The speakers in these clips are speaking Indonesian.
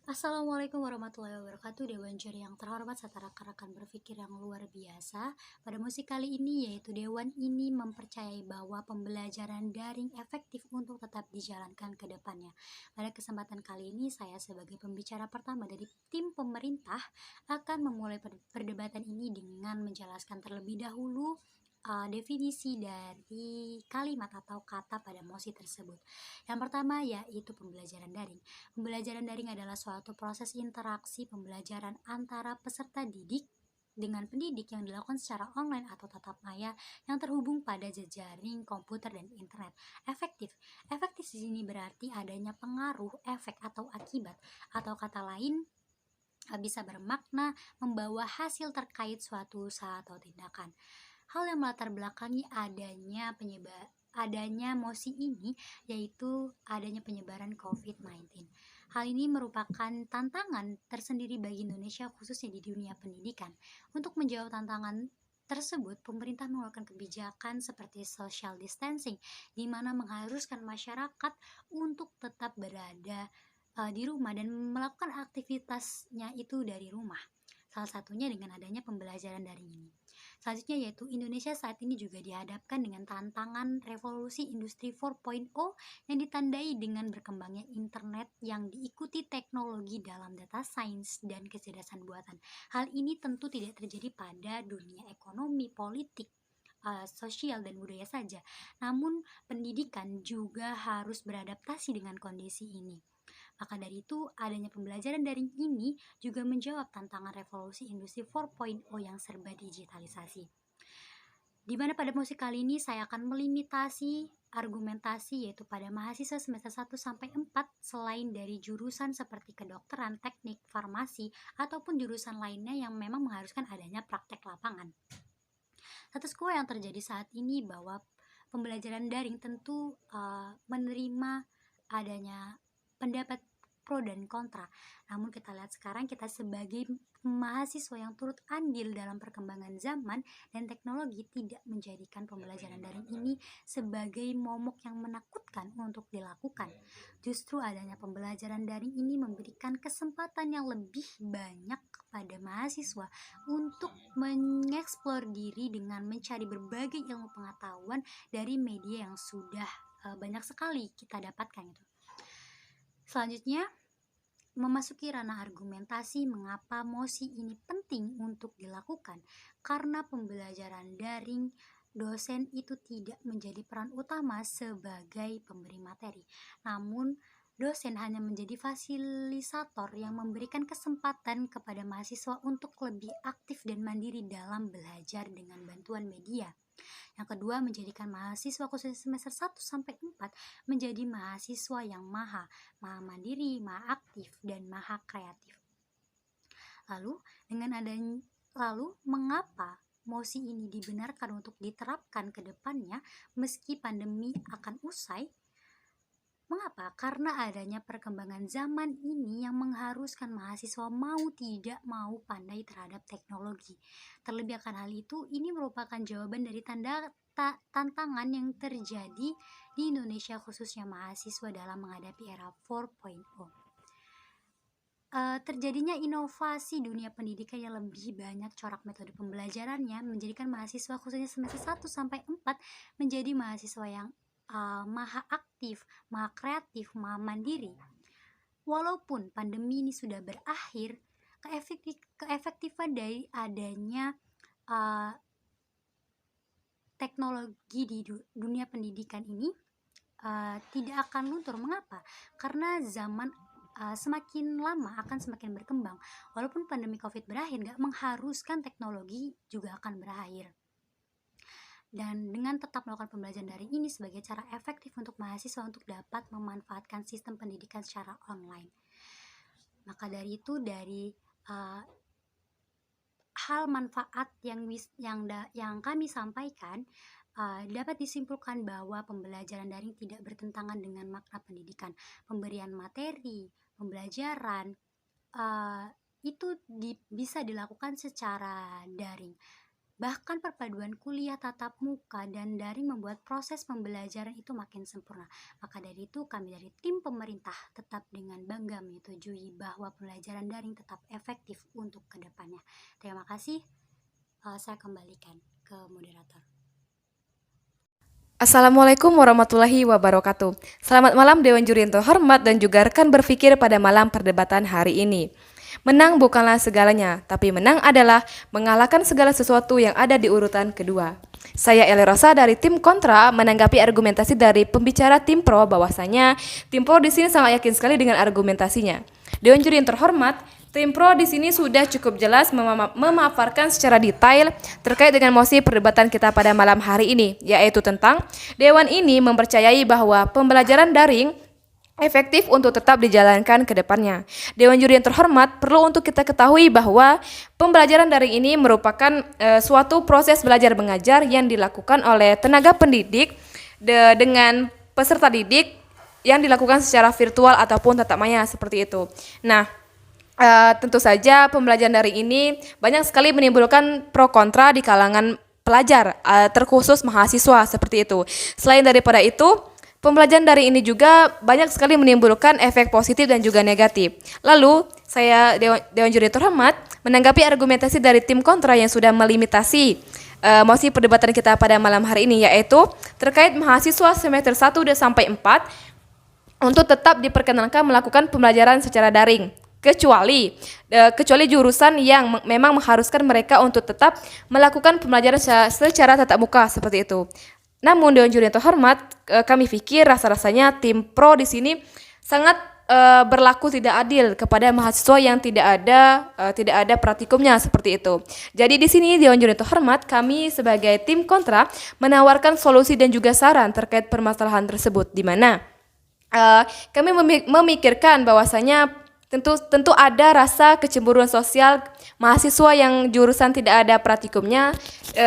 Assalamualaikum warahmatullahi wabarakatuh. Dewan juri yang terhormat serta rekan-rekan berpikir yang luar biasa. Pada musik kali ini yaitu Dewan ini mempercayai bahwa pembelajaran daring efektif untuk tetap dijalankan ke depannya. Pada kesempatan kali ini saya sebagai pembicara pertama dari tim pemerintah akan memulai perdebatan ini dengan menjelaskan terlebih dahulu definisi dari kalimat atau kata pada mosi tersebut. Yang pertama yaitu pembelajaran daring. Pembelajaran daring adalah suatu proses interaksi pembelajaran antara peserta didik dengan pendidik yang dilakukan secara online atau tatap maya yang terhubung pada jejaring komputer dan internet. Efektif. Efektif di sini berarti adanya pengaruh, efek atau akibat, atau kata lain bisa bermakna membawa hasil terkait suatu usaha atau tindakan. Hal yang melatar belakangi adanya mosi ini yaitu adanya penyebaran COVID-19. Hal ini merupakan tantangan tersendiri bagi Indonesia khususnya di dunia pendidikan. Untuk menjawab tantangan tersebut, pemerintah mengeluarkan kebijakan seperti social distancing, di mana mengharuskan masyarakat untuk tetap berada di rumah dan melakukan aktivitasnya itu dari rumah. Salah satunya dengan adanya pembelajaran daring ini. Selanjutnya yaitu Indonesia saat ini juga dihadapkan dengan tantangan revolusi industri 4.0 yang ditandai dengan berkembangnya internet yang diikuti teknologi dalam data science dan kecerdasan buatan. Hal ini tentu tidak terjadi pada dunia ekonomi, politik, sosial dan budaya saja. Namun pendidikan juga harus beradaptasi dengan kondisi ini. Maka dari itu, adanya pembelajaran daring ini juga menjawab tantangan revolusi industri 4.0 yang serba digitalisasi. Di mana pada musik kali ini saya akan melimitasi argumentasi yaitu pada mahasiswa semester 1 sampai 4 selain dari jurusan seperti kedokteran, teknik, farmasi ataupun jurusan lainnya yang memang mengharuskan adanya praktek lapangan. Status quo yang terjadi saat ini bahwa pembelajaran daring tentu menerima adanya pendapat pro dan kontra. Namun kita lihat sekarang kita sebagai mahasiswa yang turut andil dalam perkembangan zaman dan teknologi tidak menjadikan pembelajaran daring ini sebagai momok yang menakutkan untuk dilakukan. Justru adanya pembelajaran daring ini memberikan kesempatan yang lebih banyak kepada mahasiswa untuk mengeksplor diri dengan mencari berbagai ilmu pengetahuan dari media yang sudah banyak sekali kita dapatkan itu. Selanjutnya, memasuki ranah argumentasi mengapa mosi ini penting untuk dilakukan. Karena pembelajaran daring, dosen itu tidak menjadi peran utama sebagai pemberi materi. Namun, dosen hanya menjadi fasilisator yang memberikan kesempatan kepada mahasiswa untuk lebih aktif dan mandiri dalam belajar dengan bantuan media. Yang kedua, menjadikan mahasiswa khususnya semester 1 sampai 4 menjadi mahasiswa yang maha mandiri, maha aktif dan maha kreatif. Lalu mengapa mosi ini dibenarkan untuk diterapkan ke depannya meski pandemi akan usai? Mengapa? Karena adanya perkembangan zaman ini yang mengharuskan mahasiswa mau tidak mau pandai terhadap teknologi. Terlebih akan hal itu, ini merupakan jawaban dari tantangan yang terjadi di Indonesia khususnya mahasiswa dalam menghadapi era 4.0. Terjadinya inovasi dunia pendidikan yang lebih banyak corak metode pembelajarannya menjadikan mahasiswa khususnya semester 1 sampai 4 menjadi mahasiswa yang maha aktif, maha kreatif, maha mandiri. Walaupun pandemi ini sudah berakhir, keefektifan dari adanya teknologi di dunia pendidikan ini tidak akan luntur. Mengapa? Karena zaman semakin lama akan semakin berkembang. Walaupun pandemi COVID berakhir, gak mengharuskan teknologi juga akan berakhir. Dan dengan tetap melakukan pembelajaran daring ini sebagai cara efektif untuk mahasiswa untuk dapat memanfaatkan sistem pendidikan secara online. Maka dari itu, dari hal manfaat yang kami sampaikan, dapat disimpulkan bahwa pembelajaran daring tidak bertentangan dengan makna pendidikan. Pemberian materi, pembelajaran itu bisa dilakukan secara daring. Bahkan perpaduan kuliah tatap muka dan daring membuat proses pembelajaran itu makin sempurna. Maka dari itu kami dari tim pemerintah tetap dengan bangga menyetujui bahwa pembelajaran daring tetap efektif untuk kedepannya. Terima kasih. Saya kembalikan ke moderator. Assalamualaikum warahmatullahi wabarakatuh. Selamat malam Dewan Juri yang terhormat dan juga rekan berpikir pada malam perdebatan hari ini. Menang bukanlah segalanya, tapi menang adalah mengalahkan segala sesuatu yang ada di urutan kedua. Saya Eli Rosa dari tim kontra menanggapi argumentasi dari pembicara tim pro bahwasanya tim pro di sini sangat yakin sekali dengan argumentasinya. Dewan Juri yang terhormat, tim pro di sini sudah cukup jelas memaparkan secara detail terkait dengan mosi perdebatan kita pada malam hari ini, yaitu tentang Dewan ini mempercayai bahwa pembelajaran daring efektif untuk tetap dijalankan ke depannya. Dewan Juri yang terhormat, perlu untuk kita ketahui bahwa pembelajaran daring ini merupakan suatu proses belajar mengajar yang dilakukan oleh tenaga pendidik dengan peserta didik yang dilakukan secara virtual ataupun tatap maya seperti itu. Nah, tentu saja pembelajaran daring ini banyak sekali menimbulkan pro kontra di kalangan pelajar, terkhusus mahasiswa seperti itu. Selain daripada itu, pembelajaran daring ini juga banyak sekali menimbulkan efek positif dan juga negatif. Lalu, saya Dewan Juri terhormat menanggapi argumentasi dari tim kontra yang sudah melimitasi mosi perdebatan kita pada malam hari ini, yaitu terkait mahasiswa semester 1 sampai 4 untuk tetap diperkenankan melakukan pembelajaran secara daring. Kecuali jurusan yang memang mengharuskan mereka untuk tetap melakukan pembelajaran secara tatap muka seperti itu. Namun Dewan Juri yang terhormat, kami pikir rasa-rasanya tim pro di sini sangat berlaku tidak adil kepada mahasiswa yang tidak ada praktikumnya seperti itu. Jadi di sini Dewan Juri yang terhormat, kami sebagai tim kontra menawarkan solusi dan juga saran terkait permasalahan tersebut, di mana kami memikirkan bahwasanya tentu ada rasa kecemburuan sosial mahasiswa yang jurusan tidak ada praktikumnya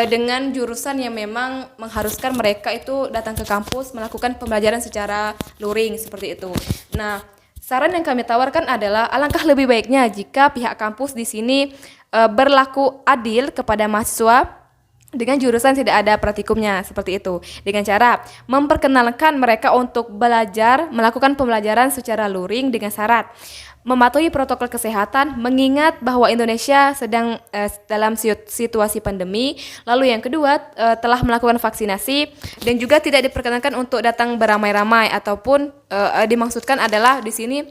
dengan jurusan yang memang mengharuskan mereka itu datang ke kampus melakukan pembelajaran secara luring seperti itu. Nah, saran yang kami tawarkan adalah alangkah lebih baiknya jika pihak kampus di sini berlaku adil kepada mahasiswa dengan jurusan tidak ada praktikumnya seperti itu, dengan cara memperkenalkan mereka untuk belajar melakukan pembelajaran secara luring dengan syarat mematuhi protokol kesehatan, mengingat bahwa Indonesia sedang dalam situasi pandemi. Lalu yang kedua, telah melakukan vaksinasi dan juga tidak diperkenankan untuk datang beramai-ramai ataupun dimaksudkan adalah di sini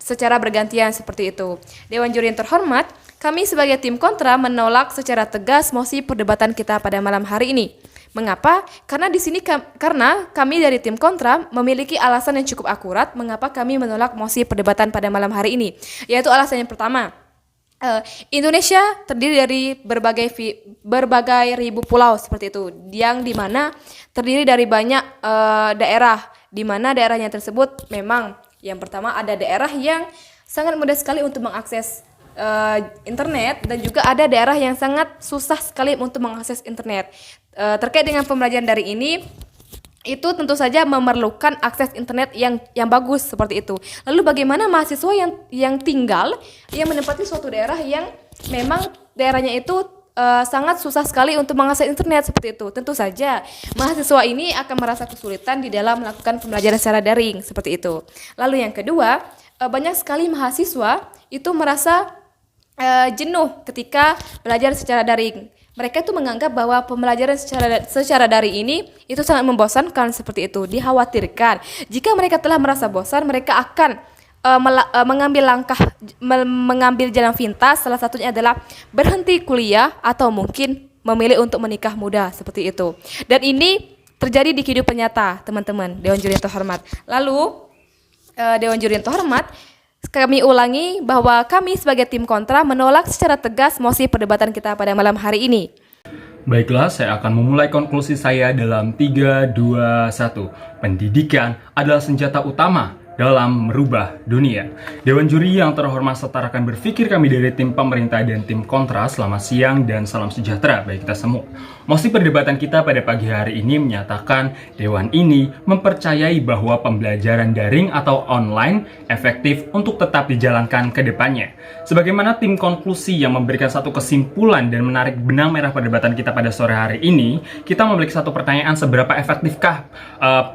secara bergantian seperti itu. Dewan Juri yang terhormat, kami sebagai tim kontra menolak secara tegas mosi perdebatan kita pada malam hari ini. Mengapa? Karena di sini karena kami dari tim kontra memiliki alasan yang cukup akurat mengapa kami menolak mosi perdebatan pada malam hari ini. Yaitu alasan yang pertama, Indonesia terdiri dari berbagai ribu pulau seperti itu, yang dimana terdiri dari banyak daerah, di mana daerahnya tersebut memang yang pertama ada daerah yang sangat mudah sekali untuk mengakses internet dan juga ada daerah yang sangat susah sekali untuk mengakses internet. Terkait dengan pembelajaran dari ini, itu tentu saja memerlukan akses internet yang bagus seperti itu. Lalu bagaimana mahasiswa yang tinggal yang menempati suatu daerah yang memang daerahnya itu sangat susah sekali untuk mengakses internet seperti itu. Tentu saja mahasiswa ini akan merasa kesulitan di dalam melakukan pembelajaran secara daring seperti itu. Lalu yang kedua, banyak sekali mahasiswa itu merasa jenuh ketika belajar secara daring. Mereka itu menganggap bahwa pembelajaran secara daring ini itu sangat membosankan seperti itu. Dikhawatirkan jika mereka telah merasa bosan, mereka akan mengambil jalan pintas. Salah satunya adalah berhenti kuliah atau mungkin memilih untuk menikah muda seperti itu. Dan ini terjadi di kehidupan nyata, teman-teman Dewan Juri yang terhormat. Lalu Dewan Juri yang terhormat, kami ulangi bahwa kami sebagai tim kontra menolak secara tegas mosi perdebatan kita pada malam hari ini. Baiklah, saya akan memulai konklusi saya dalam 3, 2, 1. Pendidikan adalah senjata utama dalam merubah dunia. Dewan juri yang terhormat serta rekan berpikir kami dari tim pemerintah dan tim kontra, selamat siang dan salam sejahtera bagi kita semua. Mosi perdebatan kita pada pagi hari ini menyatakan Dewan ini mempercayai bahwa pembelajaran daring atau online efektif untuk tetap dijalankan ke depannya. Sebagaimana tim konklusi yang memberikan satu kesimpulan dan menarik benang merah perdebatan kita pada sore hari ini, kita memiliki satu pertanyaan: seberapa efektifkah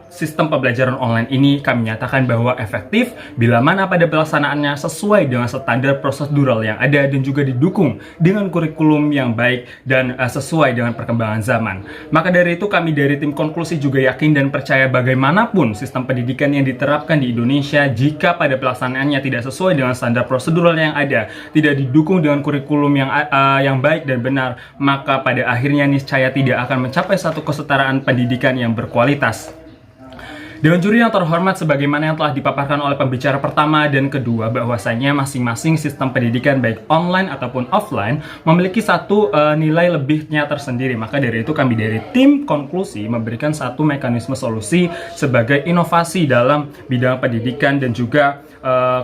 sistem pembelajaran online ini? Kami nyatakan bahwa efektif bila mana pada pelaksanaannya sesuai dengan standar prosedural yang ada dan juga didukung dengan kurikulum yang baik dan sesuai dengan perkembangan zaman. Maka dari itu kami dari tim konklusi juga yakin dan percaya bagaimanapun sistem pendidikan yang diterapkan di Indonesia, jika pada pelaksanaannya tidak sesuai dengan standar prosedural yang ada, tidak didukung dengan kurikulum yang baik dan benar, maka pada akhirnya niscaya tidak akan mencapai satu kesetaraan pendidikan yang berkualitas. Dewan juri yang terhormat, sebagaimana yang telah dipaparkan oleh pembicara pertama dan kedua, bahwasanya masing-masing sistem pendidikan baik online ataupun offline memiliki satu nilai lebihnya tersendiri. Maka dari itu kami dari tim konklusi memberikan satu mekanisme solusi sebagai inovasi dalam bidang pendidikan dan juga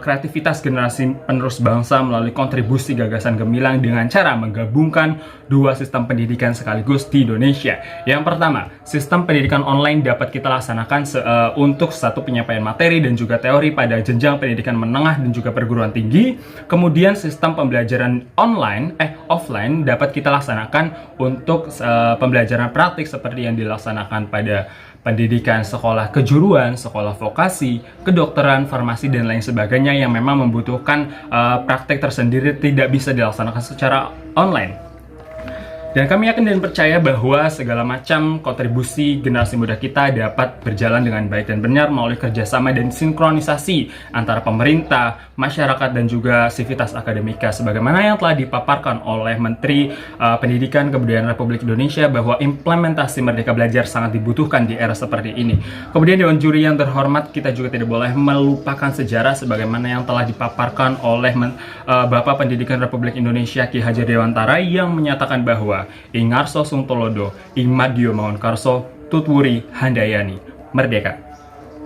kreativitas generasi penerus bangsa melalui kontribusi gagasan gemilang dengan cara menggabungkan dua sistem pendidikan sekaligus di Indonesia. Yang pertama, sistem pendidikan online dapat kita laksanakan untuk satu penyampaian materi dan juga teori pada jenjang pendidikan menengah dan juga perguruan tinggi. Kemudian sistem pembelajaran offline dapat kita laksanakan untuk pembelajaran praktik seperti yang dilaksanakan pada pendidikan sekolah kejuruan, sekolah vokasi, kedokteran, farmasi, dan lain sebagainya yang memang membutuhkan praktek tersendiri, tidak bisa dilaksanakan secara online. Dan kami yakin dan percaya bahwa segala macam kontribusi generasi muda kita dapat berjalan dengan baik dan benar melalui kerjasama dan sinkronisasi antara pemerintah, masyarakat, dan juga sivitas akademika. Sebagaimana yang telah dipaparkan oleh Menteri Pendidikan Kebudayaan Republik Indonesia bahwa implementasi Merdeka Belajar sangat dibutuhkan di era seperti ini. Kemudian Dewan Juri yang terhormat, kita juga tidak boleh melupakan sejarah sebagaimana yang telah dipaparkan oleh Bapak Pendidikan Republik Indonesia Ki Hajar Dewantara yang menyatakan bahwa Ingarso Sung Tolodo, Ing Madyo Mangunkarso, Tutwuri Handayani, Merdeka.